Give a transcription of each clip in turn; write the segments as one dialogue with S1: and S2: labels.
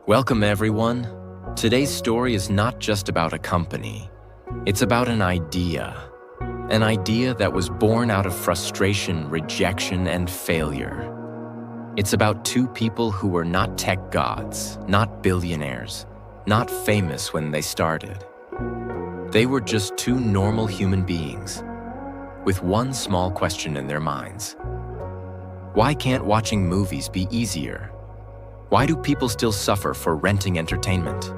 S1: Welcome everyone. Today's story is not just about a company. It's about an idea. An idea that was born out of frustration, rejection, and failure. It's about two people who were not tech gods, not billionaires, not famous when they started. They were just two normal human beings, with one small question in their minds. Why can't watching movies be easier? Why do people still suffer for renting entertainment?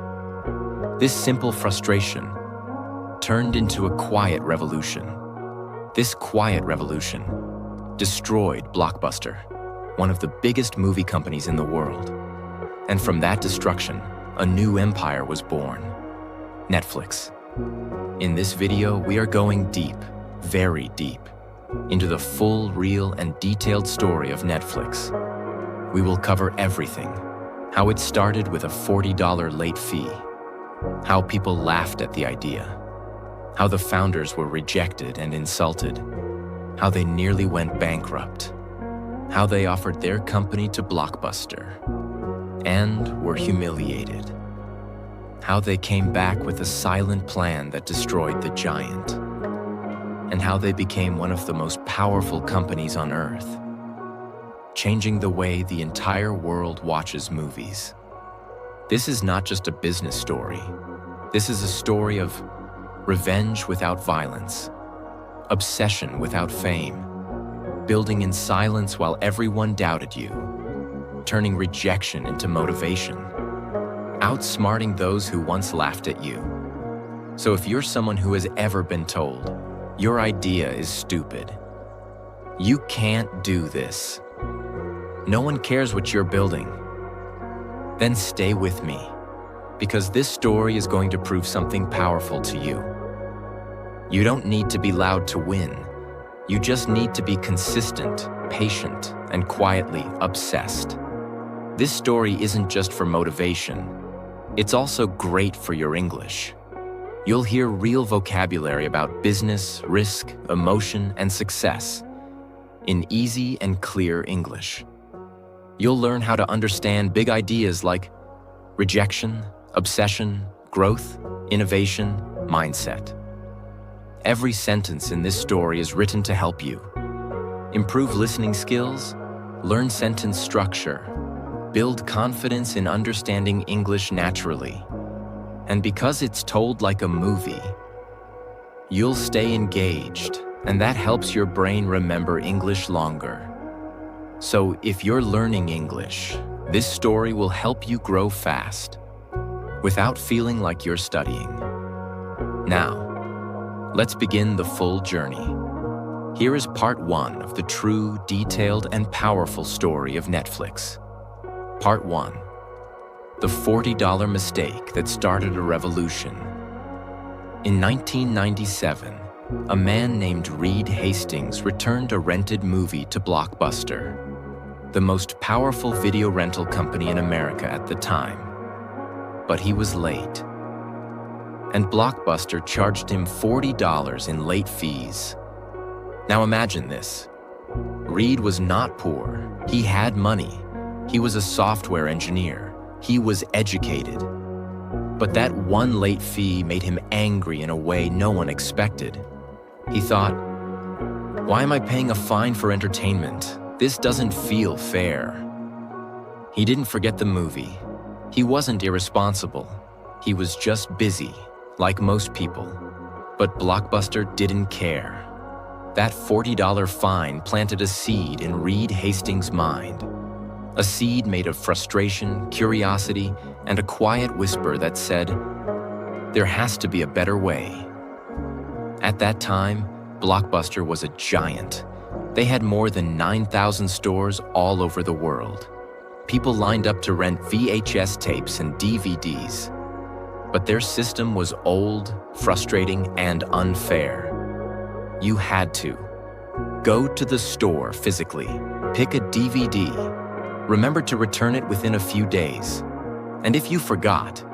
S1: This simple frustration turned into a quiet revolution. This quiet revolution destroyed Blockbuster, one of the biggest movie companies in the world. And from that destruction, a new empire was born: Netflix. In this video, we are going deep, very deep, into the full, real, and detailed story of Netflix. We will cover everything: how it started with a $40 late fee, how people laughed at the idea, how the founders were rejected and insulted, how they nearly went bankrupt, how they offered their company to Blockbuster and were humiliated, how they came back with a silent plan that destroyed the giant, and how they became one of the most powerful companies on Earth, changing the way the entire world watches movies. This is not just a business story. This is a story of revenge without violence, obsession without fame, building in silence while everyone doubted you, turning rejection into motivation, outsmarting those who once laughed at you. So if you're someone who has ever been told, your idea is stupid, you can't do this, no one cares what you're building, then stay with me, because this story is going to prove something powerful to you. You don't need to be loud to win. You just need to be consistent, patient, and quietly obsessed. This story isn't just for motivation. It's also great for your English. You'll hear real vocabulary about business, risk, emotion, and success in easy and clear English. You'll learn how to understand big ideas like rejection, obsession, growth, innovation, mindset. Every sentence in this story is written to help you improve listening skills, learn sentence structure, build confidence in understanding English naturally. And because it's told like a movie, you'll stay engaged, and that helps your brain remember English longer. So if you're learning English, this story will help you grow fast, without feeling like you're studying. Now, let's begin the full journey. Here is part 1 of the true, detailed, and powerful story of Netflix. Part 1. The $40 mistake that started a revolution. In 1997, a man named Reed Hastings returned a rented movie to Blockbuster, the most powerful video rental company in America at the time. But he was late, and Blockbuster charged him $40 in late fees. Now imagine this. Reed was not poor. He had money. He was a software engineer. He was educated. But that one late fee made him angry in a way no one expected. He thought, why am I paying a fine for entertainment? This doesn't feel fair. He didn't forget the movie. He wasn't irresponsible. He was just busy, like most people. But Blockbuster didn't care. That $40 fine planted a seed in Reed Hastings' mind. A seed made of frustration, curiosity, and a quiet whisper that said, there has to be a better way. At that time, Blockbuster was a giant. They had more than 9,000 stores all over the world. People lined up to rent VHS tapes and DVDs. But their system was old, frustrating, and unfair. You had to go to the store physically, pick a DVD, remember to return it within a few days. And if you forgot,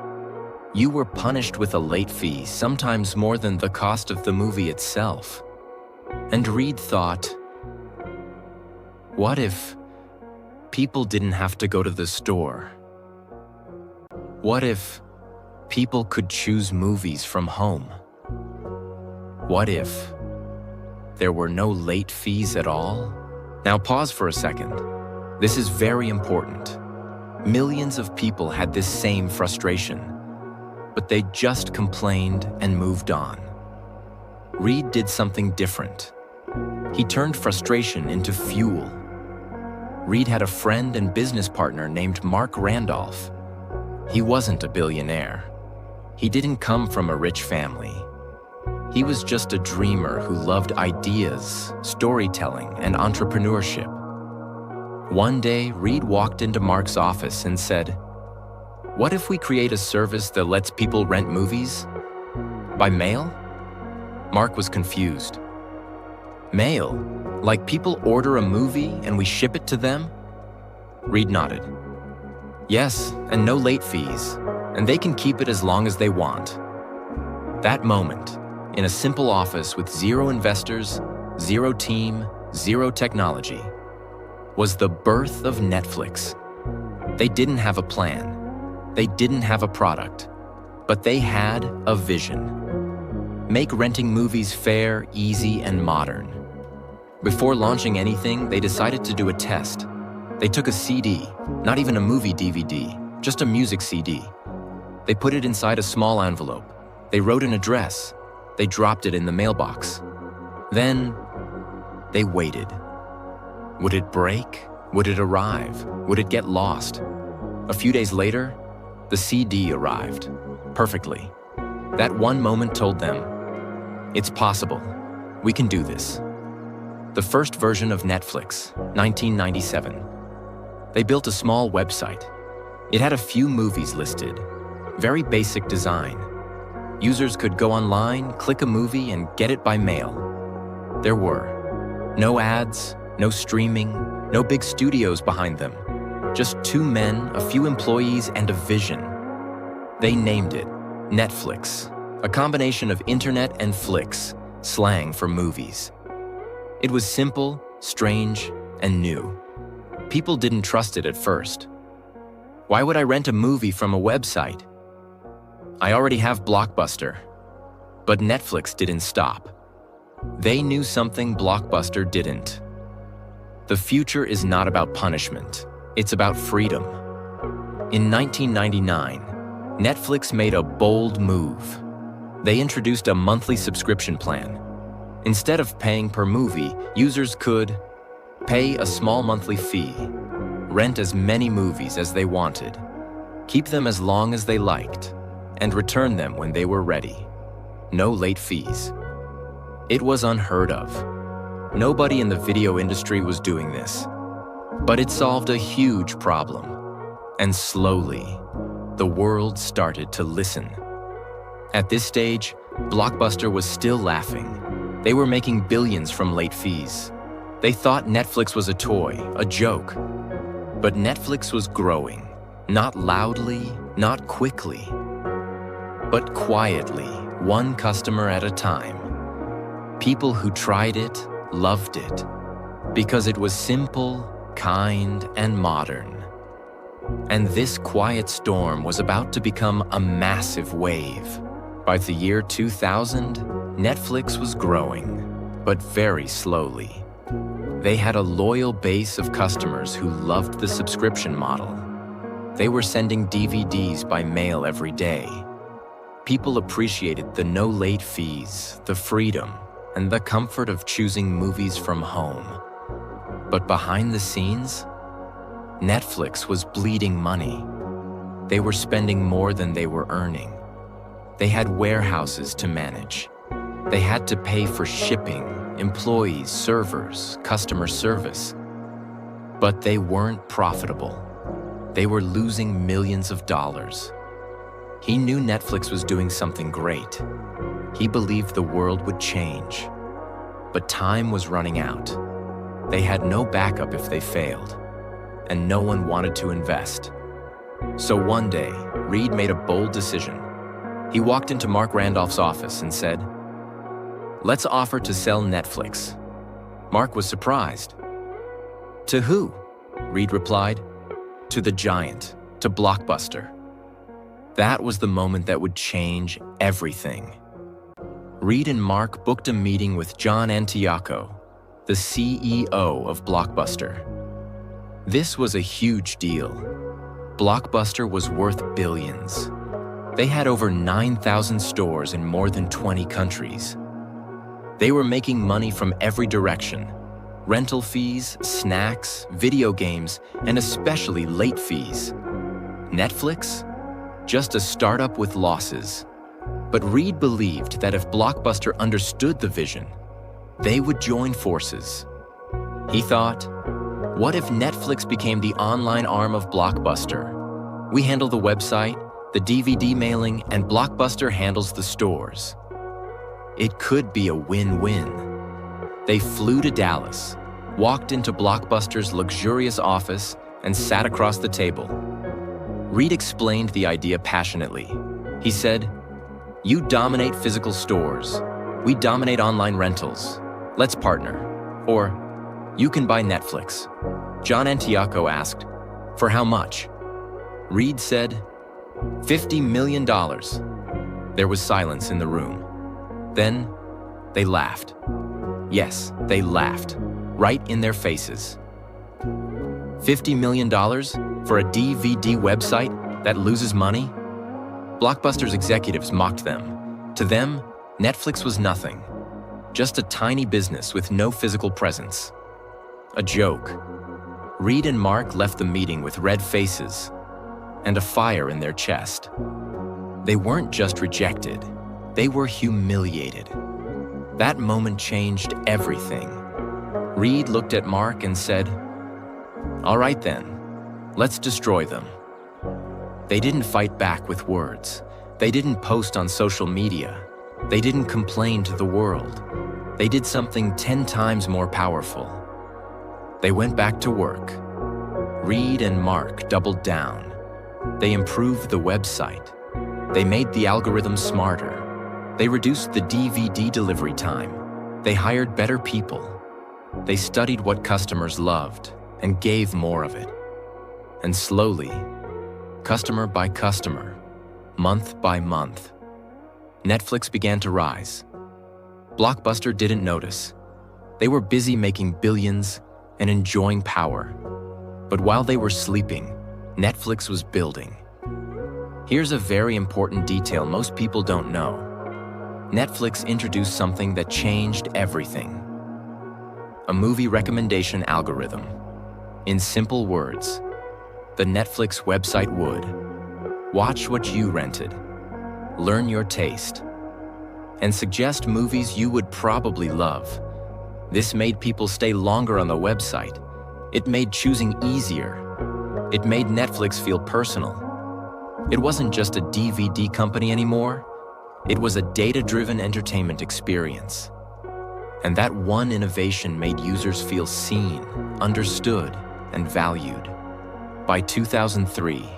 S1: you were punished with a late fee, sometimes more than the cost of the movie itself. And Reed thought, what if people didn't have to go to the store? What if people could choose movies from home? What if there were no late fees at all? Now pause for a second. This is very important. Millions of people had this same frustration, but they just complained and moved on. Reed did something different. He turned frustration into fuel. Reed had a friend and business partner named Mark Randolph. He wasn't a billionaire. He didn't come from a rich family. He was just a dreamer who loved ideas, storytelling, and entrepreneurship. One day, Reed walked into Mark's office and said, "What if we create a service that lets people rent movies? By mail?" Mark was confused. Mail? Like people order a movie and we ship it to them? Reed nodded. Yes, and no late fees, and they can keep it as long as they want. That moment, in a simple office with 0 investors, 0 team, 0 technology, was the birth of Netflix. They didn't have a plan. They didn't have a product, but they had a vision. Make renting movies fair, easy, and modern. Before launching anything, they decided to do a test. They took a CD, not even a movie DVD, just a music CD. They put it inside a small envelope. They wrote an address. They dropped it in the mailbox. Then, they waited. Would it break? Would it arrive? Would it get lost? A few days later, the CD arrived, perfectly. That one moment told them, it's possible. We can do this. The first version of Netflix, 1997. They built a small website. It had a few movies listed. Very basic design. Users could go online, click a movie, and get it by mail. There were no ads, no streaming, no big studios behind them. Just 2 men, a few employees, and a vision. They named it Netflix, a combination of internet and flicks, slang for movies. It was simple, strange, and new. People didn't trust it at first. Why would I rent a movie from a website? I already have Blockbuster. But Netflix didn't stop. They knew something Blockbuster didn't. The future is not about punishment. It's about freedom. In 1999, Netflix made a bold move. They introduced a monthly subscription plan. Instead of paying per movie, users could pay a small monthly fee, rent as many movies as they wanted, keep them as long as they liked, and return them when they were ready. No late fees. It was unheard of. Nobody in the video industry was doing this. But it solved a huge problem. And slowly, the world started to listen. At this stage, Blockbuster was still laughing. They were making billions from late fees. They thought Netflix was a toy, a joke. But Netflix was growing, not loudly, not quickly, but quietly, one customer at a time. People who tried it loved it because it was simple, kind, and modern. And this quiet storm was about to become a massive wave. By the year 2000, Netflix was growing, but very slowly. They had a loyal base of customers who loved the subscription model. They were sending DVDs by mail every day. People appreciated the no late fees, the freedom, and the comfort of choosing movies from home. But behind the scenes, Netflix was bleeding money. They were spending more than they were earning. They had warehouses to manage. They had to pay for shipping, employees, servers, customer service. But they weren't profitable. They were losing millions of dollars. He knew Netflix was doing something great. He believed the world would change. But time was running out. They had no backup if they failed, and no one wanted to invest. So one day, Reed made a bold decision. He walked into Mark Randolph's office and said, "Let's offer to sell Netflix." Mark was surprised. "To who?" Reed replied. "To the giant, to Blockbuster." That was the moment that would change everything. Reed and Mark booked a meeting with John Antioco, the CEO of Blockbuster. This was a huge deal. Blockbuster was worth billions. They had over 9,000 stores in more than 20 countries. They were making money from every direction: rental fees, snacks, video games, and especially late fees. Netflix? Just a startup with losses. But Reed believed that if Blockbuster understood the vision, they would join forces. He thought, what if Netflix became the online arm of Blockbuster? We handle the website, the DVD mailing, and Blockbuster handles the stores. It could be a win-win. They flew to Dallas, walked into Blockbuster's luxurious office, and sat across the table. Reed explained the idea passionately. He said, "You dominate physical stores. We dominate online rentals. Let's partner. Or, you can buy Netflix." John Antioco asked, "For how much?" Reed said, $50 million. There was silence in the room. Then, they laughed. Yes, they laughed, right in their faces. $50 million for a DVD website that loses money? Blockbuster's executives mocked them. To them, Netflix was nothing. Just a tiny business with no physical presence. A joke. Reed and Mark left the meeting with red faces and a fire in their chest. They weren't just rejected, they were humiliated. That moment changed everything. Reed looked at Mark and said, "All right then, let's destroy them." They didn't fight back with words. They didn't post on social media. They didn't complain to the world. They did something 10 times more powerful. They went back to work. Reed and Mark doubled down. They improved the website. They made the algorithm smarter. They reduced the DVD delivery time. They hired better people. They studied what customers loved and gave more of it. And slowly, customer by customer, month by month, Netflix began to rise. Blockbuster didn't notice. They were busy making billions and enjoying power. But while they were sleeping, Netflix was building. Here's a very important detail most people don't know. Netflix introduced something that changed everything. A movie recommendation algorithm. In simple words, the Netflix website would watch what you rented, learn your taste, and suggest movies you would probably love. This made people stay longer on the website. It made choosing easier. It made Netflix feel personal. It wasn't just a DVD company anymore. It was a data-driven entertainment experience. And that one innovation made users feel seen, understood, and valued. By 2003,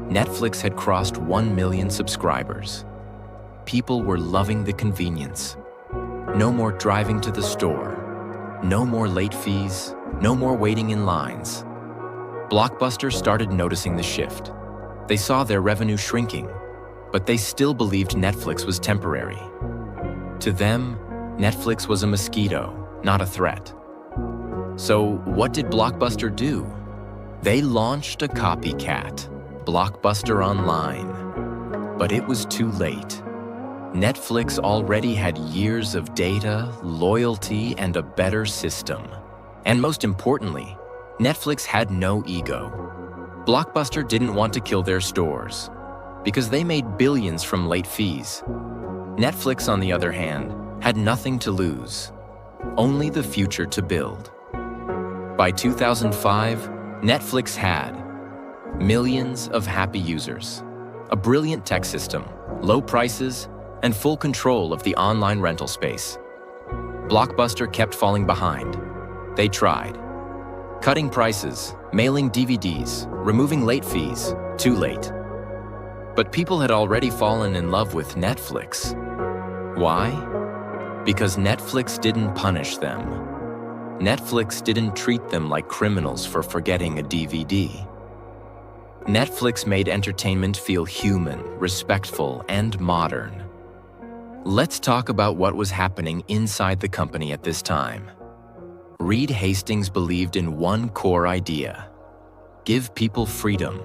S1: Netflix had crossed 1 million subscribers. People were loving the convenience. No more driving to the store. No more late fees. No more waiting in lines. Blockbuster started noticing the shift. They saw their revenue shrinking, but they still believed Netflix was temporary. To them, Netflix was a mosquito, not a threat. So what did Blockbuster do? They launched a copycat, Blockbuster Online. But it was too late. Netflix already had years of data, loyalty, and a better system. And most importantly, Netflix had no ego. Blockbuster didn't want to kill their stores because they made billions from late fees. Netflix, on the other hand, had nothing to lose, only the future to build. By 2005, Netflix had millions of happy users, a brilliant tech system, low prices, and full control of the online rental space. Blockbuster kept falling behind. They tried. Cutting prices, mailing DVDs, removing late fees, too late. But people had already fallen in love with Netflix. Why? Because Netflix didn't punish them. Netflix didn't treat them like criminals for forgetting a DVD. Netflix made entertainment feel human, respectful, and modern. Let's talk about what was happening inside the company at this time. Reed Hastings believed in one core idea: give people freedom,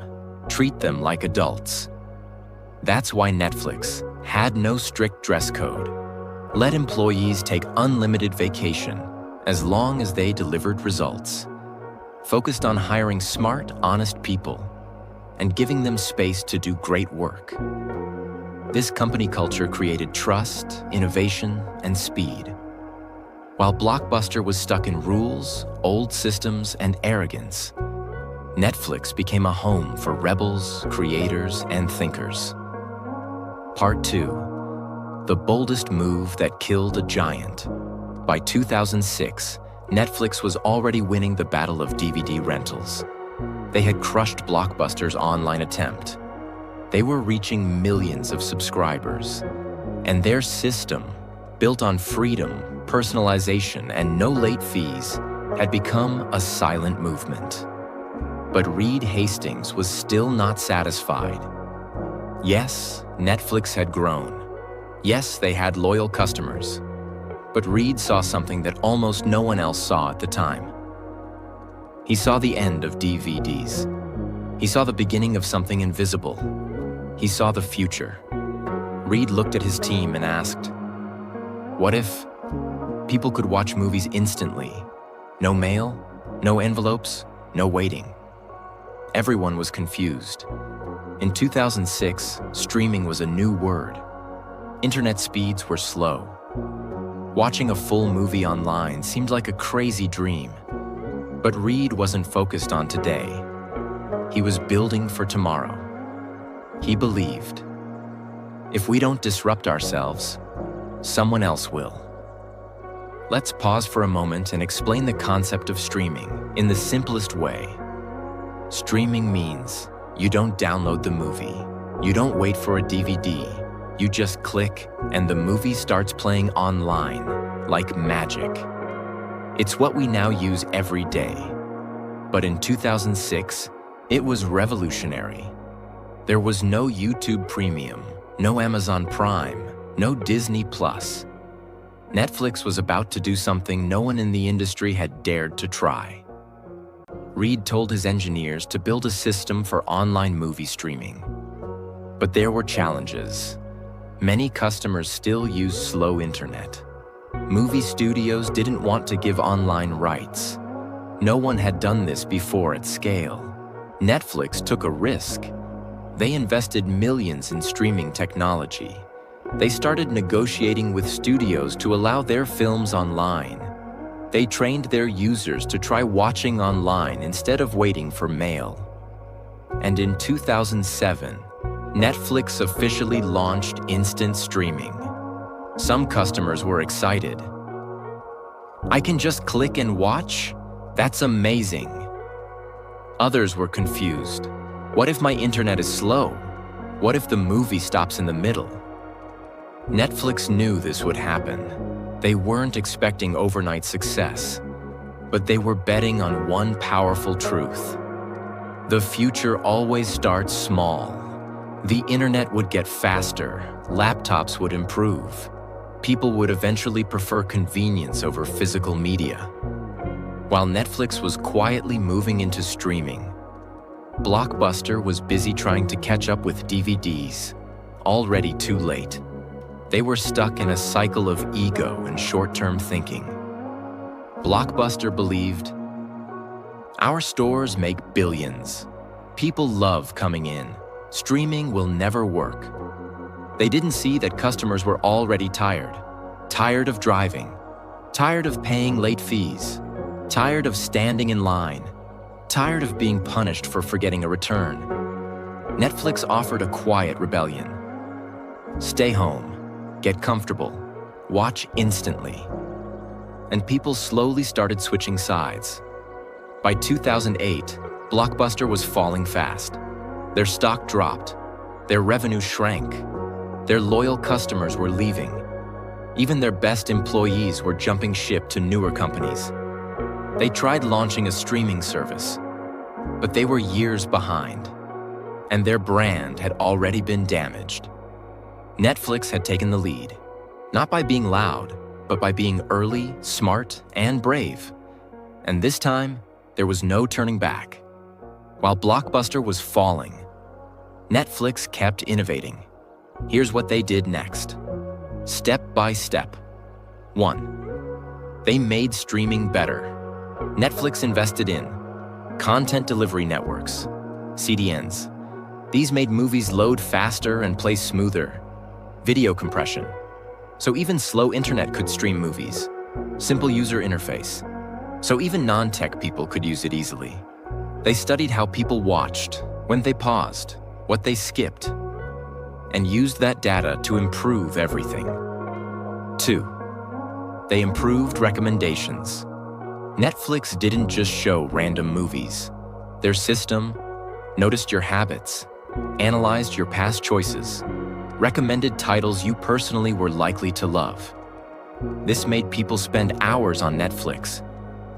S1: treat them like adults. That's why Netflix had no strict dress code. Let employees take unlimited vacation as long as they delivered results. Focused on hiring smart, honest people and giving them space to do great work. This company culture created trust, innovation, and speed. While Blockbuster was stuck in rules, old systems, and arrogance, Netflix became a home for rebels, creators, and thinkers. Part 2. The boldest move that killed a giant. By 2006, Netflix was already winning the battle of DVD rentals. They had crushed Blockbuster's online attempt. They were reaching millions of subscribers, and their system, built on freedom, personalization, and no late fees, had become a silent movement. But Reed Hastings was still not satisfied. Yes, Netflix had grown. Yes, they had loyal customers. But Reed saw something that almost no one else saw at the time. He saw the end of DVDs. He saw the beginning of something invisible. He saw the future. Reed looked at his team and asked, what if people could watch movies instantly? No mail, no envelopes, no waiting. Everyone was confused. In 2006, streaming was a new word. Internet speeds were slow. Watching a full movie online seemed like a crazy dream. But Reed wasn't focused on today. He was building for tomorrow. He believed, if we don't disrupt ourselves, someone else will. Let's pause for a moment and explain the concept of streaming in the simplest way. Streaming means you don't download the movie. You don't wait for a DVD. You just click and the movie starts playing online, like magic. It's what we now use every day. But in 2006, it was revolutionary. There was no YouTube Premium, no Amazon Prime, no Disney Plus. Netflix was about to do something no one in the industry had dared to try. Reed told his engineers to build a system for online movie streaming. But there were challenges. Many customers still use slow internet. Movie studios didn't want to give online rights. No one had done this before at scale. Netflix took a risk. They invested millions in streaming technology. They started negotiating with studios to allow their films online. They trained their users to try watching online instead of waiting for mail. And in 2007, Netflix officially launched instant streaming. Some customers were excited. I can just click and watch? That's amazing. Others were confused. What if my internet is slow? What if the movie stops in the middle? Netflix knew this would happen. They weren't expecting overnight success, but they were betting on one powerful truth. The future always starts small. The internet would get faster, laptops would improve. People would eventually prefer convenience over physical media. While Netflix was quietly moving into streaming, Blockbuster was busy trying to catch up with DVDs, already too late. They were stuck in a cycle of ego and short-term thinking. Blockbuster believed, our stores make billions. People love coming in. Streaming will never work. They didn't see that customers were already tired of driving, tired of paying late fees, tired of standing in line, tired of being punished for forgetting a return. Netflix offered a quiet rebellion. Stay home, get comfortable, watch instantly. And people slowly started switching sides. By 2008, Blockbuster was falling fast. Their stock dropped, their revenue shrank, their loyal customers were leaving. Even their best employees were jumping ship to newer companies. They tried launching a streaming service, but they were years behind. and their brand had already been damaged. Netflix had taken the lead, not by being loud, but by being early, smart, and brave. And this time, there was no turning back. While Blockbuster was falling, Netflix kept innovating. Here's what they did next. Step by step. 1. They made streaming better. Netflix invested in content delivery networks, CDNs. These made movies load faster and play smoother. Video compression, so even slow internet could stream movies. Simple user interface, so even non-tech people could use it easily. They studied how people watched, when they paused, what they skipped, and used that data to improve everything. 2. They improved recommendations. Netflix didn't just show random movies. Their system noticed your habits, analyzed your past choices, recommended titles you personally were likely to love. This made people spend hours on Netflix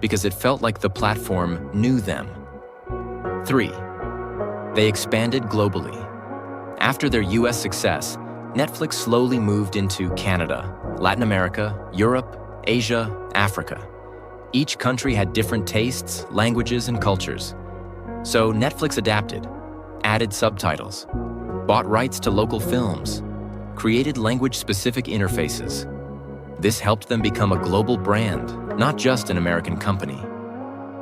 S1: because it felt like the platform knew them. 3. They expanded globally. After their US success, Netflix slowly moved into Canada, Latin America, Europe, Asia, Africa. Each country had different tastes, languages, and cultures. So Netflix adapted, added subtitles, bought rights to local films, created language-specific interfaces. This helped them become a global brand, not just an American company.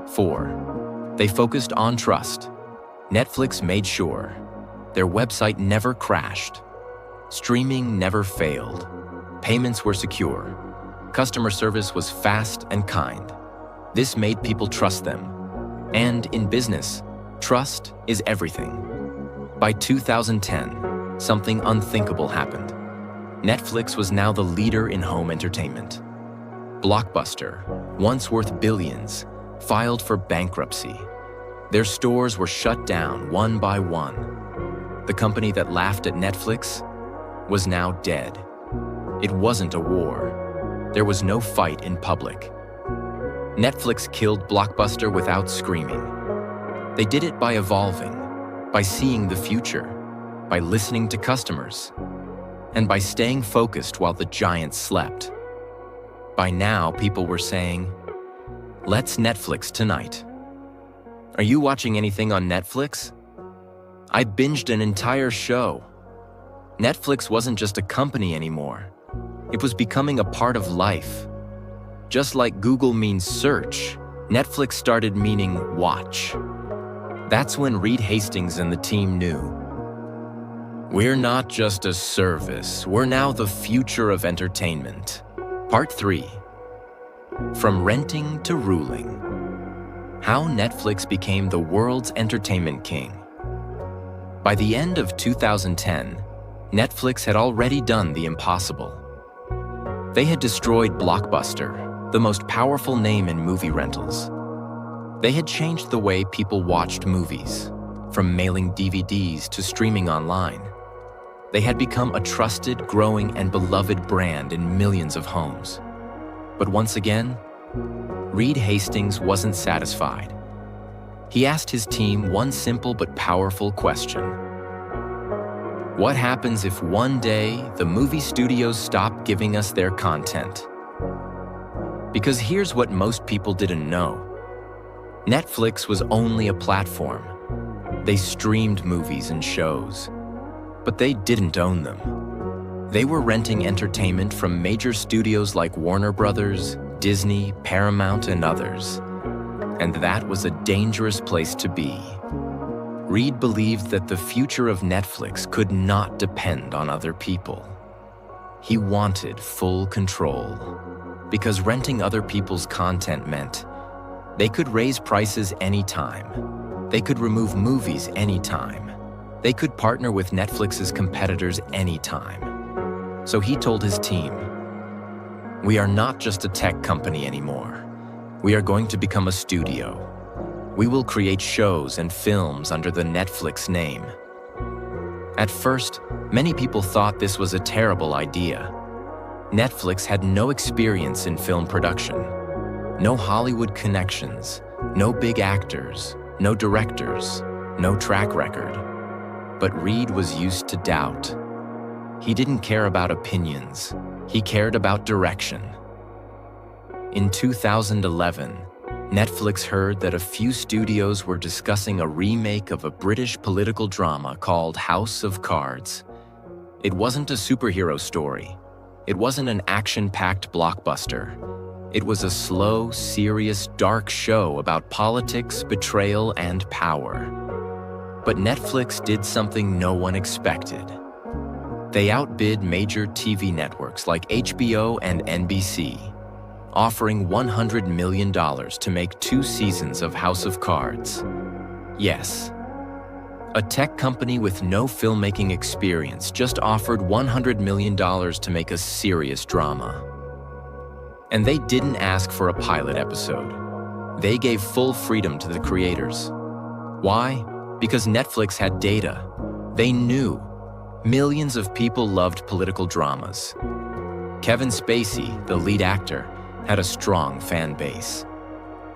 S1: 4. They focused on trust. Netflix made sure their website never crashed, streaming never failed, payments were secure, customer service was fast and kind. This made people trust them. And in business, trust is everything. By 2010, something unthinkable happened. Netflix was now the leader in home entertainment. Blockbuster, once worth billions, filed for bankruptcy. Their stores were shut down one by one. The company that laughed at Netflix was now dead. It wasn't a war. There was no fight in public. Netflix killed Blockbuster without screaming. They did it by evolving, by seeing the future, by listening to customers, and by staying focused while the giants slept. By now, people were saying, "Let's Netflix tonight." Are you watching anything on Netflix? I binged an entire show. Netflix wasn't just a company anymore. It was becoming a part of life. Just like Google means search, Netflix started meaning watch. That's when Reed Hastings and the team knew. We're not just a service, we're now the future of entertainment. Part 3. From renting to ruling. How Netflix became the world's entertainment king. By the end of 2010, Netflix had already done the impossible. They had destroyed Blockbuster, the most powerful name in movie rentals. They had changed the way people watched movies, from mailing DVDs to streaming online. They had become a trusted, growing, and beloved brand in millions of homes. But once again, Reed Hastings wasn't satisfied. He asked his team one simple but powerful question. What happens if one day the movie studios stop giving us their content? Because here's what most people didn't know. Netflix was only a platform. They streamed movies and shows, but they didn't own them. They were renting entertainment from major studios like Warner Brothers, Disney, Paramount, and others. And that was a dangerous place to be. Reed believed that the future of Netflix could not depend on other people. He wanted full control, because renting other people's content meant they could raise prices anytime. They could remove movies anytime. They could partner with Netflix's competitors anytime. So he told his team, "We are not just a tech company anymore. We are going to become a studio. We will create shows and films under the Netflix name." At first, many people thought this was a terrible idea. Netflix had no experience in film production, no Hollywood connections, no big actors, no directors, no track record. But Reed was used to doubt. He didn't care about opinions. He cared about direction. In 2011, Netflix heard that a few studios were discussing a remake of a British political drama called House of Cards. It wasn't a superhero story. It wasn't an action-packed blockbuster. It was a slow, serious, dark show about politics, betrayal, and power. But Netflix did something no one expected. They outbid major TV networks like HBO and NBC, offering $100 million to make 2 seasons of House of Cards. Yes, a tech company with no filmmaking experience just offered $100 million to make a serious drama. And they didn't ask for a pilot episode. They gave full freedom to the creators. Why? Because Netflix had data. They knew millions of people loved political dramas. Kevin Spacey, the lead actor, had a strong fan base.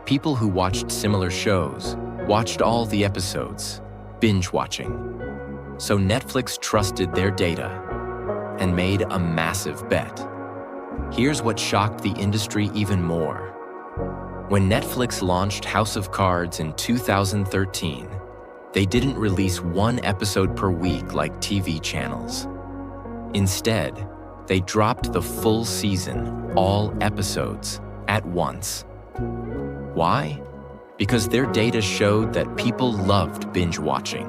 S1: People who watched similar shows watched all the episodes, binge watching. So Netflix trusted their data and made a massive bet. Here's what shocked the industry even more. When Netflix launched House of Cards in 2013, they didn't release 1 episode per week like TV channels. Instead, they dropped the full season, all episodes, at once. Why? Because their data showed that people loved binge watching.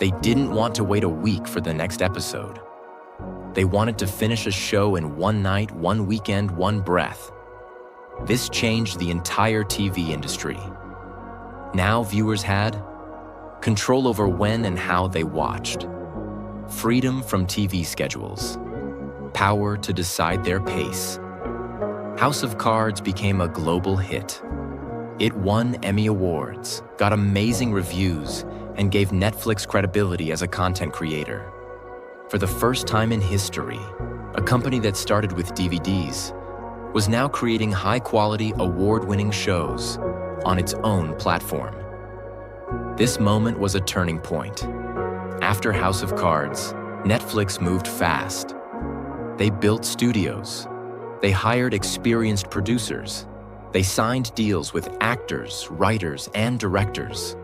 S1: They didn't want to wait a week for the next episode. They wanted to finish a show in 1 night, 1 weekend, 1 breath. This changed the entire TV industry. Now viewers had control over when and how they watched, freedom from TV schedules, power to decide their pace. House of Cards became a global hit. It won Emmy Awards, got amazing reviews, and gave Netflix credibility as a content creator. For the first time in history, a company that started with DVDs was now creating high-quality, award-winning shows on its own platform. This moment was a turning point. After House of Cards, Netflix moved fast. They built studios. They hired experienced producers. They signed deals with actors, writers, and directors.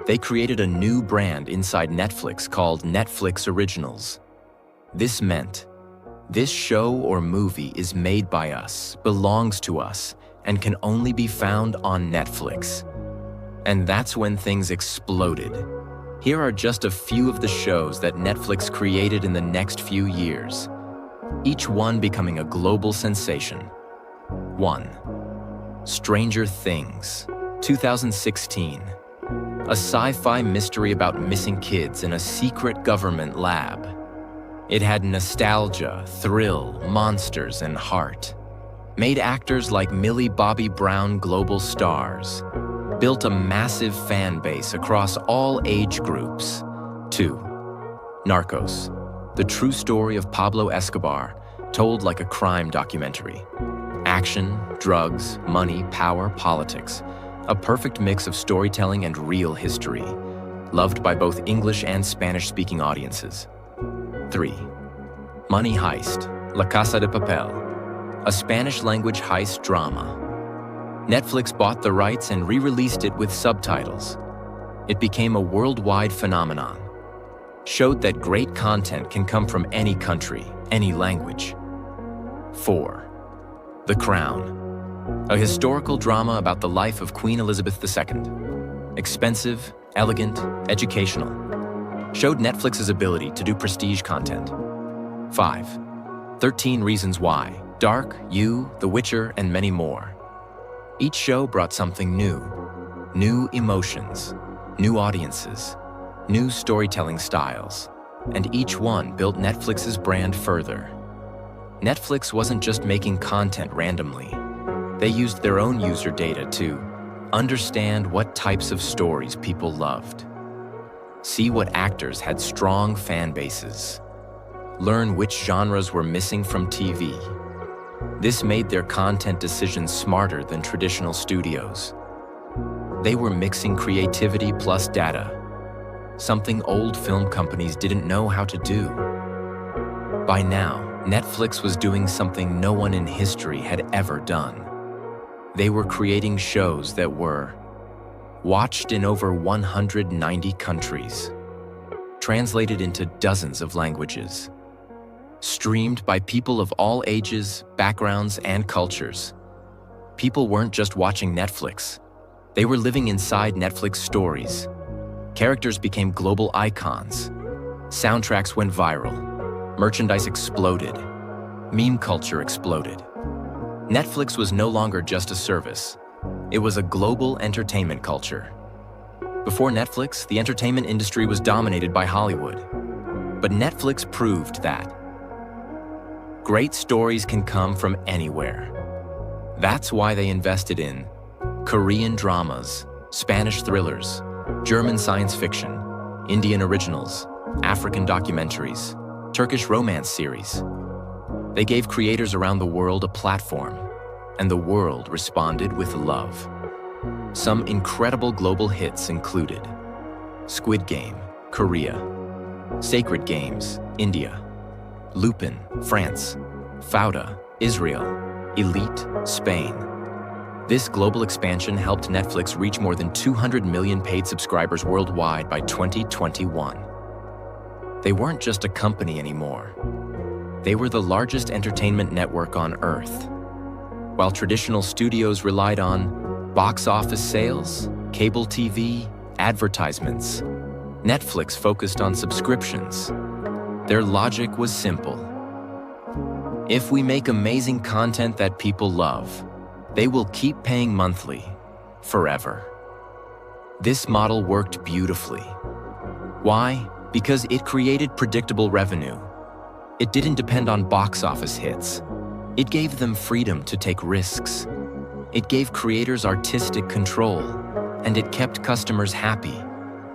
S1: They created a new brand inside Netflix called Netflix Originals. This meant, this show or movie is made by us, belongs to us, and can only be found on Netflix. And that's when things exploded. Here are just a few of the shows that Netflix created in the next few years, each one becoming a global sensation. 1. Stranger Things, 2016. A sci-fi mystery about missing kids in a secret government lab. It had nostalgia, thrill, monsters, and heart. Made actors like Millie Bobby Brown global stars. Built a massive fan base across all age groups. 2. Narcos, the true story of Pablo Escobar, told like a crime documentary. Action, drugs, money, power, politics. A perfect mix of storytelling and real history. Loved by both English and Spanish-speaking audiences. 3. Money Heist, La Casa de Papel, a Spanish-language heist drama. Netflix bought the rights and re-released it with subtitles. It became a worldwide phenomenon. Showed that great content can come from any country, any language. 4. The Crown, a historical drama about the life of Queen Elizabeth II. Expensive, elegant, educational. Showed Netflix's ability to do prestige content. 5. 13 Reasons Why, Dark, You, The Witcher, and many more. Each show brought something new. New emotions, new audiences, new storytelling styles, and each one built Netflix's brand further. Netflix wasn't just making content randomly. They used their own user data to understand what types of stories people loved, see what actors had strong fan bases, learn which genres were missing from TV. This made their content decisions smarter than traditional studios. They were mixing creativity plus data. something old film companies didn't know how to do. By now, Netflix was doing something no one in history had ever done. They were creating shows that were watched in over 190 countries, translated into dozens of languages, streamed by people of all ages, backgrounds, and cultures. People weren't just watching Netflix. They were living inside Netflix stories. Characters became global icons. Soundtracks went viral. Merchandise exploded. Meme culture exploded. Netflix was no longer just a service. It was a global entertainment culture. Before Netflix, the entertainment industry was dominated by Hollywood. But Netflix proved that great stories can come from anywhere. That's why they invested in Korean dramas, Spanish thrillers, German science fiction, Indian originals, African documentaries, Turkish romance series. They gave creators around the world a platform, and the world responded with love. Some incredible global hits included Squid Game, Korea; Sacred Games, India; Lupin, France; Fauda, Israel; Elite, Spain. This global expansion helped Netflix reach more than 200 million paid subscribers worldwide by 2021. They weren't just a company anymore. They were the largest entertainment network on Earth. While traditional studios relied on box office sales, cable TV, advertisements, Netflix focused on subscriptions. Their logic was simple. If we make amazing content that people love, they will keep paying monthly, forever. This model worked beautifully. Why? Because it created predictable revenue. It didn't depend on box office hits. It gave them freedom to take risks. It gave creators artistic control, and it kept customers happy.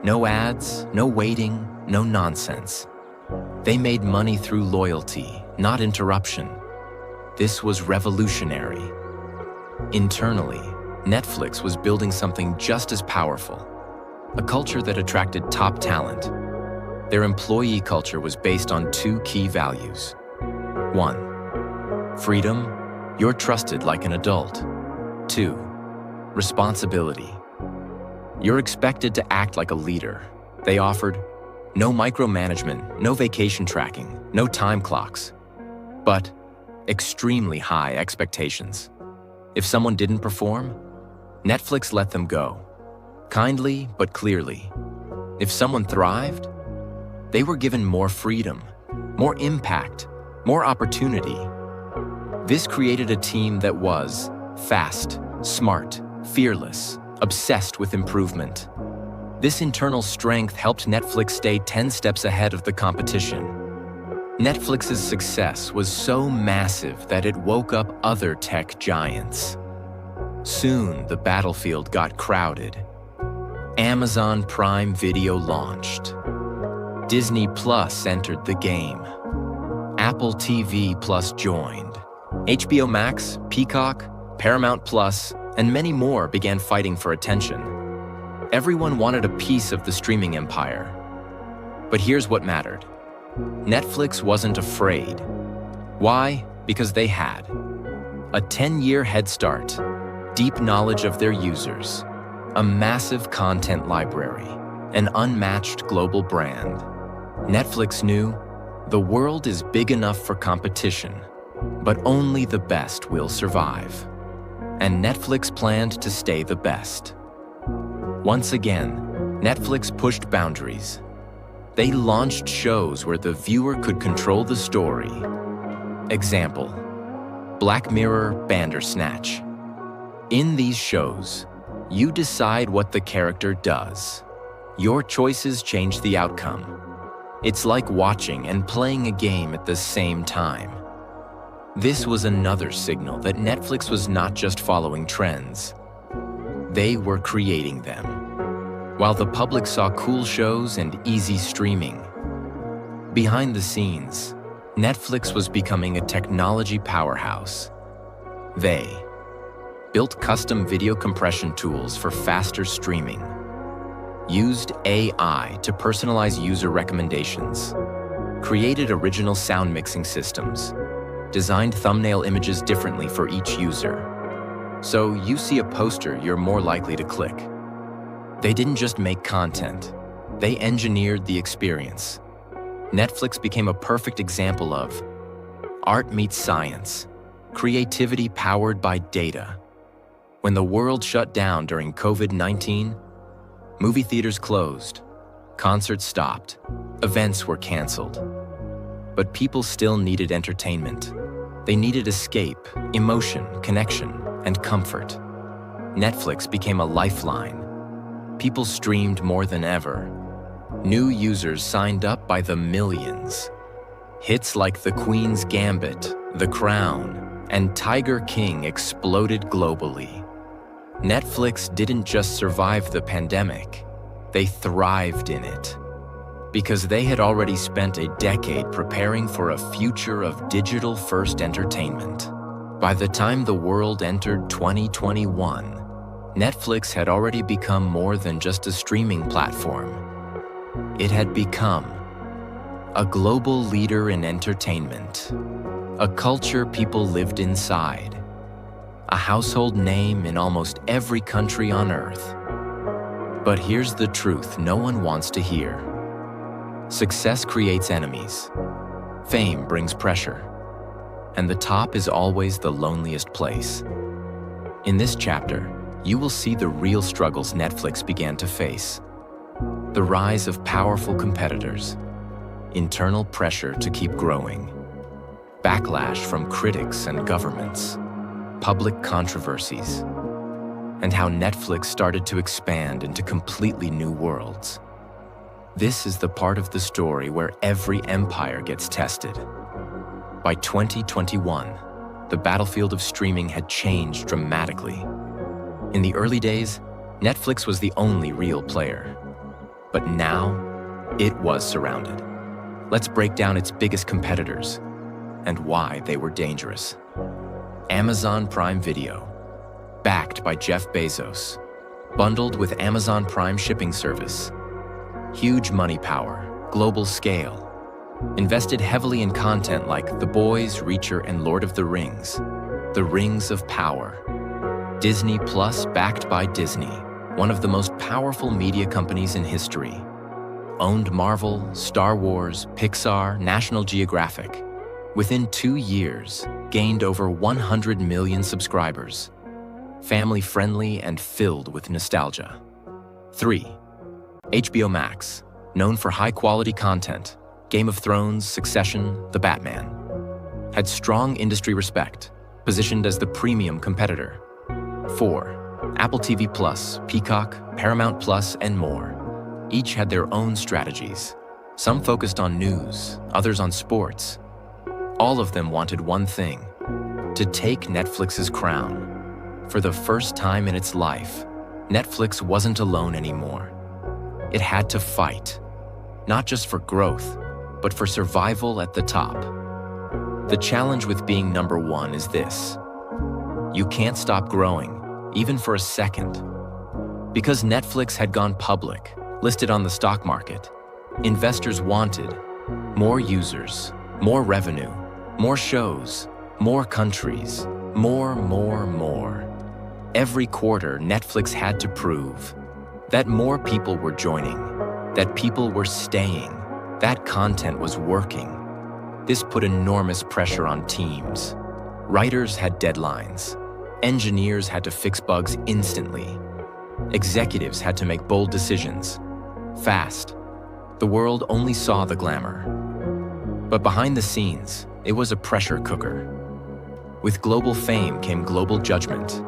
S1: No ads, no waiting, no nonsense. They made money through loyalty, not interruption. This was revolutionary. Internally, Netflix was building something just as powerful, a culture that attracted top talent. Their employee culture was based on two key values. 1. Freedom, you're trusted like an adult. 2. Responsibility. You're expected to act like a leader. They offered no micromanagement, no vacation tracking, no time clocks, but extremely high expectations. If someone didn't perform, Netflix let them go, kindly but clearly. If someone thrived, they were given more freedom, more impact, more opportunity. This created a team that was fast, smart, fearless, obsessed with improvement. This internal strength helped Netflix stay 10 steps ahead of the competition. Netflix's success was so massive that it woke up other tech giants. Soon, the battlefield got crowded. Amazon Prime Video launched. Disney Plus entered the game. Apple TV Plus joined. HBO Max, Peacock, Paramount Plus, and many more began fighting for attention. Everyone wanted a piece of the streaming empire. But here's what mattered. Netflix wasn't afraid. Why? Because they had a 10-year head start, deep knowledge of their users, a massive content library, an unmatched global brand. Netflix knew the world is big enough for competition, but only the best will survive. And Netflix planned to stay the best. Once again, Netflix pushed boundaries. They launched shows where the viewer could control the story. Example: Black Mirror Bandersnatch. In these shows, you decide what the character does. Your choices change the outcome. It's like watching and playing a game at the same time. This was another signal that Netflix was not just following trends. They were creating them. While the public saw cool shows and easy streaming, behind the scenes, Netflix was becoming a technology powerhouse. They built custom video compression tools for faster streaming, used AI to personalize user recommendations, created original sound mixing systems, designed thumbnail images differently for each user. So you see a poster, you're more likely to click. They didn't just make content, they engineered the experience. Netflix became a perfect example of art meets science, creativity powered by data. When the world shut down during COVID-19, movie theaters closed, concerts stopped, events were canceled. But people still needed entertainment. They needed escape, emotion, connection, and comfort. Netflix became a lifeline. People streamed more than ever. New users signed up by the millions. Hits like The Queen's Gambit, The Crown, and Tiger King exploded globally. Netflix didn't just survive the pandemic, they thrived in it. Because they had already spent a decade preparing for a future of digital-first entertainment. By the time the world entered 2021, Netflix had already become more than just a streaming platform. It had become a global leader in entertainment, a culture people lived inside, a household name in almost every country on Earth. But here's the truth no one wants to hear. Success creates enemies. Fame brings pressure. And the top is always the loneliest place. In this chapter, you will see the real struggles Netflix began to face. The rise of powerful competitors, internal pressure to keep growing, backlash from critics and governments, public controversies, and how Netflix started to expand into completely new worlds. This is the part of the story where every empire gets tested. By 2021, the battlefield of streaming had changed dramatically. In the early days, Netflix was the only real player. But now, it was surrounded. Let's break down its biggest competitors and why they were dangerous. Amazon Prime Video, backed by Jeff Bezos, bundled with Amazon Prime shipping service. Huge money power, global scale, invested heavily in content like The Boys, Reacher, and Lord of the Rings, the Rings of Power. Disney Plus, backed by Disney, one of the most powerful media companies in history. Owned Marvel, Star Wars, Pixar, National Geographic. Within 2 years, gained over 100 million subscribers. Family-friendly and filled with nostalgia. 3. HBO Max, known for high-quality content. Game of Thrones, Succession, The Batman. Had strong industry respect, positioned as the premium competitor. 4. Apple TV Plus, Peacock, Paramount Plus, and more. Each had their own strategies. Some focused on news, others on sports. All of them wanted one thing: to take Netflix's crown. For the first time in its life, Netflix wasn't alone anymore. It had to fight, not just for growth, but for survival at the top. The challenge with being number one is this: you can't stop growing, even for a second. Because Netflix had gone public, listed on the stock market, investors wanted more users, more revenue, more shows, more countries, more. Every quarter, Netflix had to prove that more people were joining, that people were staying, that content was working. This put enormous pressure on teams. Writers had deadlines. Engineers had to fix bugs instantly. Executives had to make bold decisions, fast. The world only saw the glamour. But behind the scenes, it was a pressure cooker. With global fame came global judgment.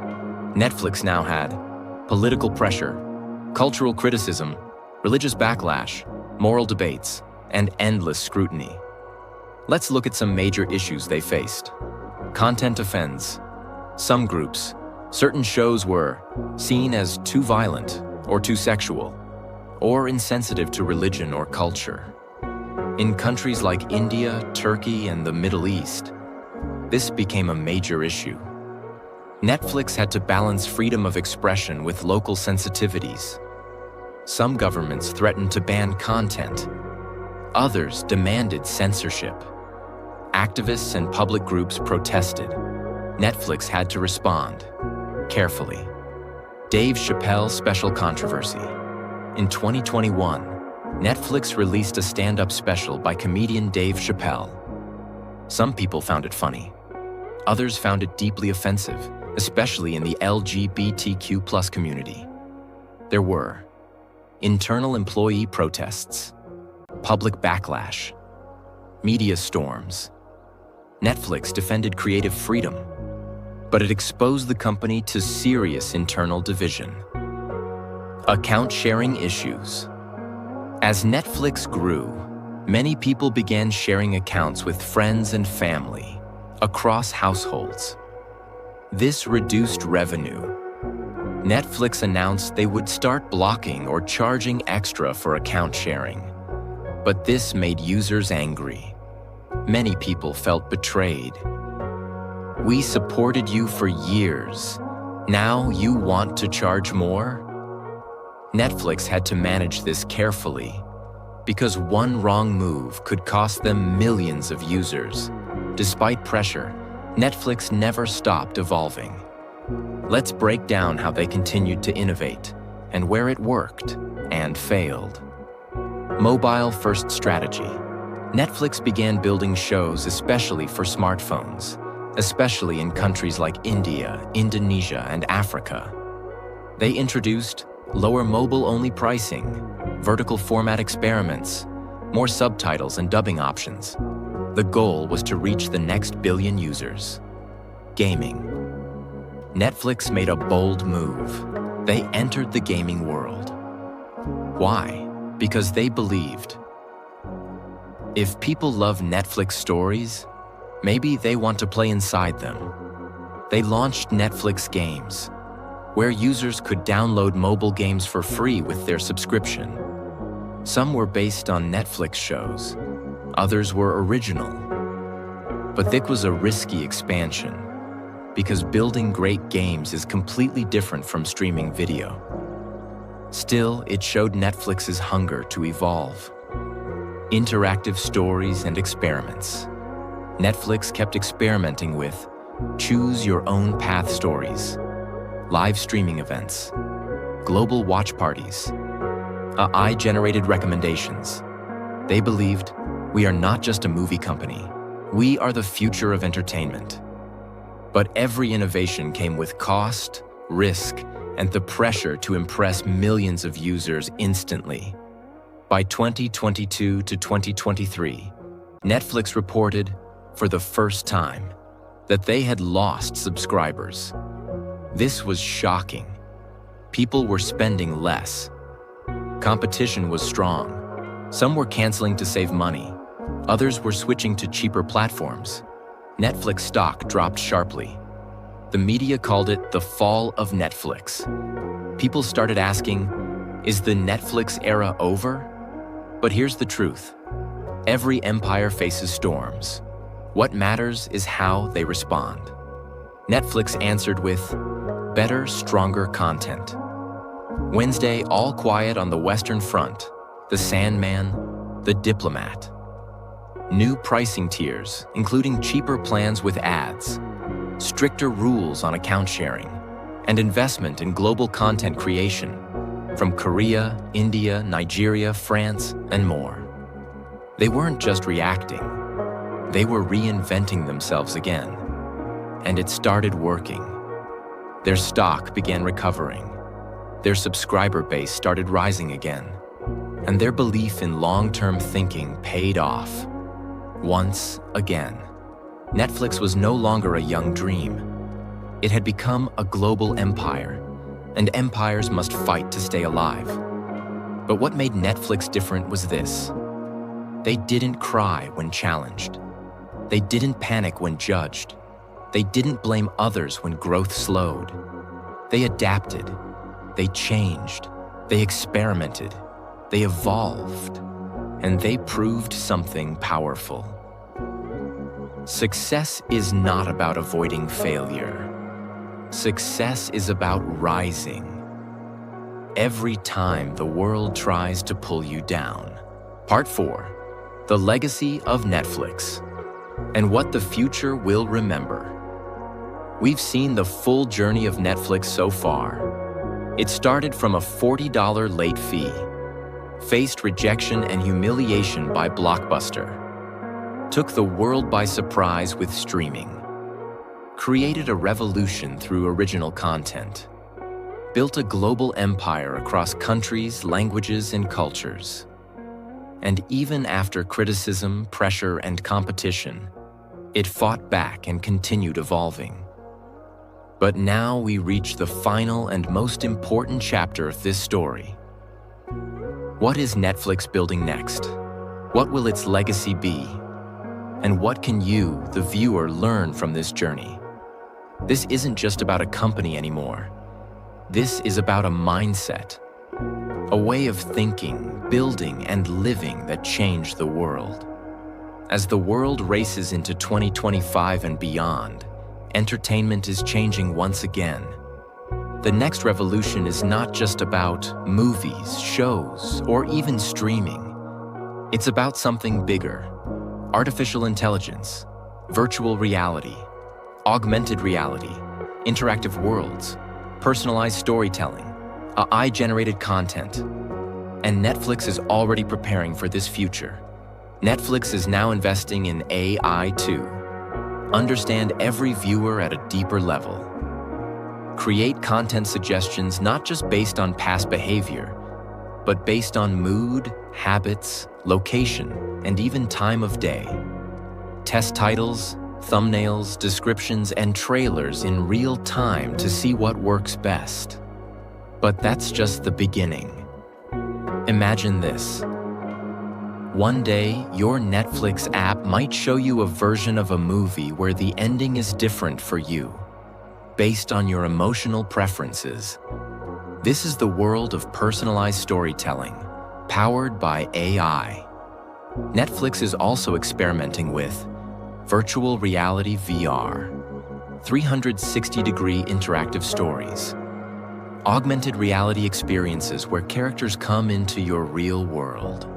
S1: Netflix now had political pressure, cultural criticism, religious backlash, moral debates, and endless scrutiny. Let's look at some major issues they faced. Content offense. Some groups, certain shows were seen as too violent or too sexual, or insensitive to religion or culture. In countries like India, Turkey, and the Middle East, this became a major issue. Netflix had to balance freedom of expression with local sensitivities. Some governments threatened to ban content. Others demanded censorship. Activists and public groups protested. Netflix had to respond carefully. Dave Chappelle's special controversy. In 2021, Netflix released a stand-up special by comedian Dave Chappelle. Some people found it funny. Others found it deeply offensive, especially in the LGBTQ+ community. There were internal employee protests, public backlash, media storms. Netflix defended creative freedom, but it exposed the company to serious internal division. Account sharing issues. As Netflix grew, many people began sharing accounts with friends and family across households. This reduced revenue. Netflix announced they would start blocking or charging extra for account sharing, but this made users angry. Many people felt betrayed. We supported you for years. Now you want to charge more? Netflix had to manage this carefully because one wrong move could cost them millions of users. Despite pressure, Netflix never stopped evolving. Let's break down how they continued to innovate and where it worked and failed. Mobile-first strategy. Netflix began building shows especially for smartphones, especially in countries like India, Indonesia, and Africa. They introduced lower mobile-only pricing, vertical format experiments, more subtitles and dubbing options. The goal was to reach the next billion users. Gaming. Netflix made a bold move. They entered the gaming world. Why? Because they believed, if people love Netflix stories, maybe they want to play inside them. They launched Netflix Games, where users could download mobile games for free with their subscription. Some were based on Netflix shows, others were original. But this was a risky expansion, because building great games is completely different from streaming video. Still, it showed Netflix's hunger to evolve. Interactive stories and experiments. Netflix kept experimenting with choose your own path stories, live streaming events, global watch parties, AI-generated recommendations. They believed, we are not just a movie company, we are the future of entertainment. But every innovation came with cost, risk, and the pressure to impress millions of users instantly. By 2022 to 2023, Netflix reported, for the first time, that they had lost subscribers. This was shocking. People were spending less. Competition was strong. Some were canceling to save money. Others were switching to cheaper platforms. Netflix stock dropped sharply. The media called it the fall of Netflix. People started asking, is the Netflix era over? But here's the truth. Every empire faces storms. What matters is how they respond. Netflix answered with better, stronger content. Wednesday, All Quiet on the Western Front, The Sandman, The Diplomat. New pricing tiers, including cheaper plans with ads, stricter rules on account sharing, and investment in global content creation from Korea, India, Nigeria, France, and more. They weren't just reacting, they were reinventing themselves again. And it started working. Their stock began recovering. Their subscriber base started rising again. And their belief in long-term thinking paid off. Once again, Netflix was no longer a young dream. It had become a global empire, and empires must fight to stay alive. But what made Netflix different was this. They didn't cry when challenged. They didn't panic when judged. They didn't blame others when growth slowed. They adapted. They changed. They experimented. They evolved. And they proved something powerful. Success is not about avoiding failure. Success is about rising. every time the world tries to pull you down. Part 4. The Legacy of Netflix and What the Future Will Remember. We've seen the full journey of Netflix so far. It started from a $40 late fee, faced rejection and humiliation by Blockbuster, took the world by surprise with streaming, created a revolution through original content, built a global empire across countries, languages, and cultures. And even after criticism, pressure, and competition, it fought back and continued evolving. But now we reach the final and most important chapter of this story. What is Netflix building next? What will its legacy be? And what can you, the viewer, learn from this journey? This isn't just about a company anymore. This is about a mindset, a way of thinking, building, and living that changed the world. As the world races into 2025 and beyond, entertainment is changing once again. The next revolution is not just about movies, shows, or even streaming. It's about something bigger: artificial intelligence, virtual reality, augmented reality, interactive worlds, personalized storytelling, AI-generated content. And Netflix is already preparing for this future. Netflix is now investing in AI to understand every viewer at a deeper level, create content suggestions not just based on past behavior, but based on mood, habits, location, and even time of day. Test titles, thumbnails, descriptions, and trailers in real time to see what works best. But that's just the beginning. Imagine this. One day, your Netflix app might show you a version of a movie where the ending is different for you, based on your emotional preferences. This is the world of personalized storytelling, powered by AI. Netflix is also experimenting with virtual reality VR, 360-degree interactive stories, augmented reality experiences where characters come into your real world.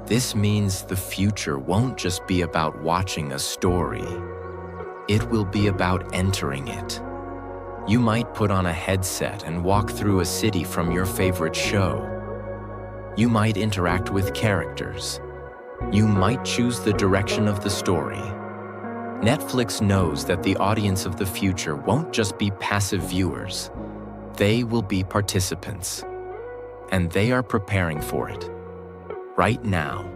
S1: This means the future won't just be about watching a story. It will be about entering it. You might put on a headset and walk through a city from your favorite show. You might interact with characters. You might choose the direction of the story. Netflix knows that the audience of the future won't just be passive viewers. They will be participants, and they are preparing for it right now.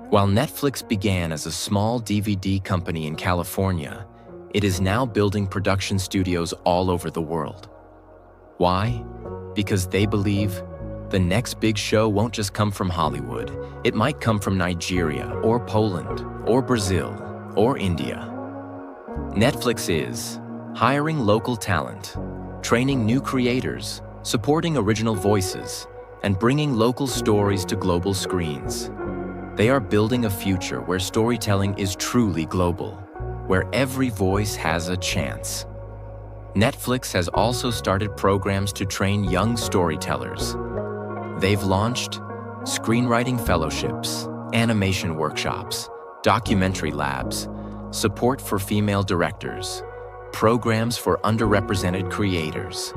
S1: While Netflix began as a small DVD company in California, it is now building production studios all over the world. Why? Because they believe the next big show won't just come from Hollywood. It might come from Nigeria, or Poland, or Brazil, or India. Netflix is hiring local talent, training new creators, supporting original voices, and bringing local stories to global screens. They are building a future where storytelling is truly global, where every voice has a chance. Netflix has also started programs to train young storytellers. They've launched screenwriting fellowships, animation workshops, documentary labs, support for female directors, programs for underrepresented creators.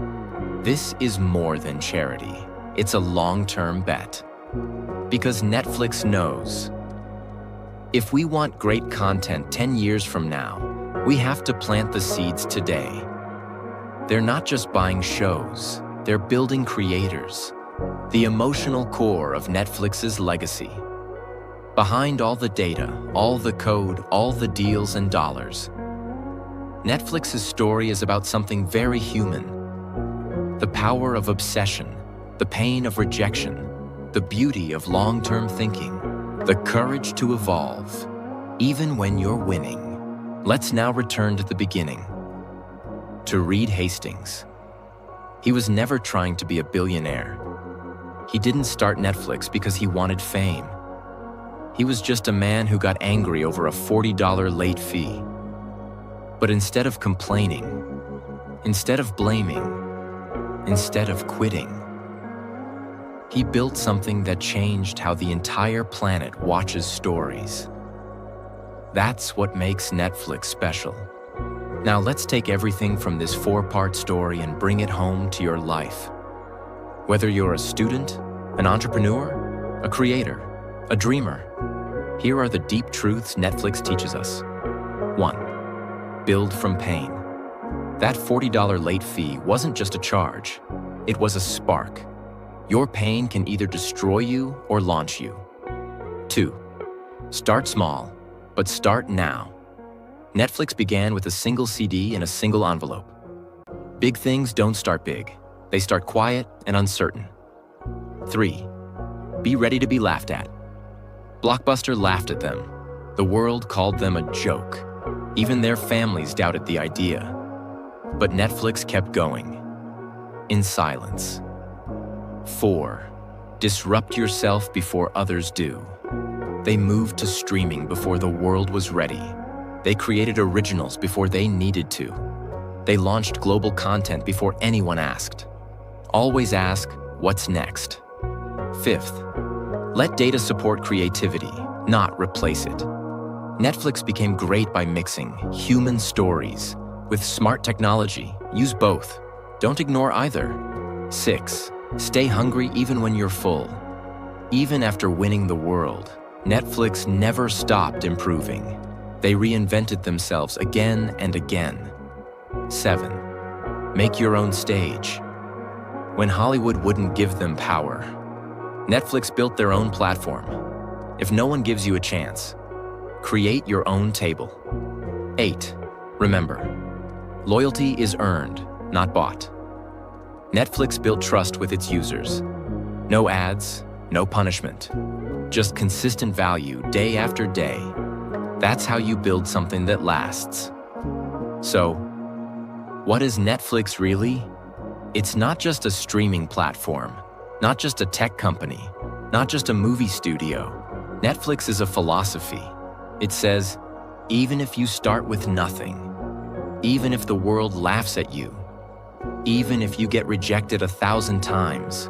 S1: This is more than charity. It's a long-term bet. Because Netflix knows, if we want great content 10 years from now, we have to plant the seeds today. They're not just buying shows, they're building creators, the emotional core of Netflix's legacy. Behind all the data, all the code, all the deals and dollars, Netflix's story is about something very human. The power of obsession, the pain of rejection, the beauty of long-term thinking, the courage to evolve, even when you're winning. Let's now return to the beginning, to Reed Hastings. He was never trying to be a billionaire. He didn't start Netflix because he wanted fame. He was just a man who got angry over a $40 late fee. But instead of complaining, instead of blaming, instead of quitting. He built something that changed how the entire planet watches stories. That's what makes Netflix special. Now let's take everything from this 4-part story and bring it home to your life. Whether you're a student, an entrepreneur, a creator, a dreamer, here are the deep truths Netflix teaches us. 1. Build from pain. That $40 late fee wasn't just a charge, it was a spark. Your pain can either destroy you or launch you. 2. Start small, but start now. Netflix began with a single CD in a single envelope. Big things don't start big. They start quiet and uncertain. 3. Be ready to be laughed at. Blockbuster laughed at them. The world called them a joke. Even their families doubted the idea. But Netflix kept going, in silence. 4. Disrupt yourself before others do. They moved to streaming before the world was ready. They created originals before they needed to. They launched global content before anyone asked. Always ask, what's next? 5th, let data support creativity, not replace it. Netflix became great by mixing human stories with smart technology. Use both. Don't ignore either. 6, stay hungry even when you're full. Even after winning the world, Netflix never stopped improving. They reinvented themselves again and again. 7, make your own stage. When Hollywood wouldn't give them power, Netflix built their own platform. If no one gives you a chance, create your own table. 8, remember, loyalty is earned, not bought. Netflix built trust with its users. No ads, no punishment, just consistent value day after day. That's how you build something that lasts. So, what is Netflix really? It's not just a streaming platform, not just a tech company, not just a movie studio. Netflix is a philosophy. It says, even if you start with nothing, even if the world laughs at you, even if you get rejected 1,000 times,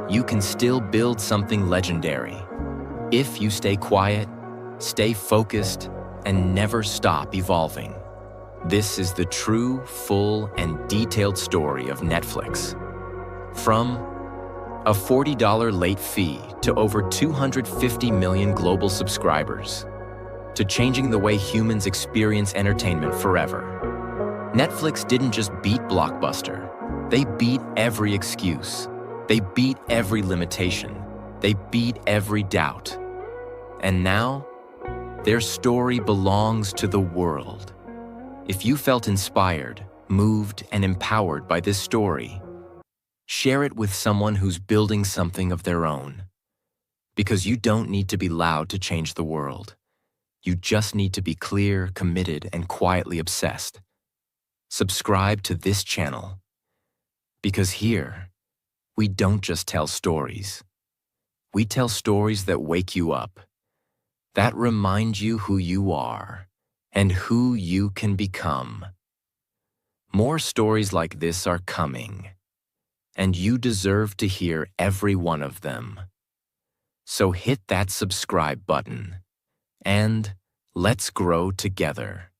S1: you can still build something legendary. If you stay quiet, stay focused, and never stop evolving. This is the true, full, and detailed story of Netflix. From a $40 late fee to over 250 million global subscribers, to changing the way humans experience entertainment forever. Netflix didn't just beat Blockbuster. They beat every excuse. They beat every limitation. They beat every doubt. And now, their story belongs to the world. If you felt inspired, moved, and empowered by this story, share it with someone who's building something of their own. Because you don't need to be loud to change the world. You just need to be clear, committed, and quietly obsessed. Subscribe to this channel. Because here, we don't just tell stories. We tell stories that wake you up, that remind you who you are and who you can become. More stories like this are coming, and you deserve to hear every one of them. So hit that subscribe button, and let's grow together.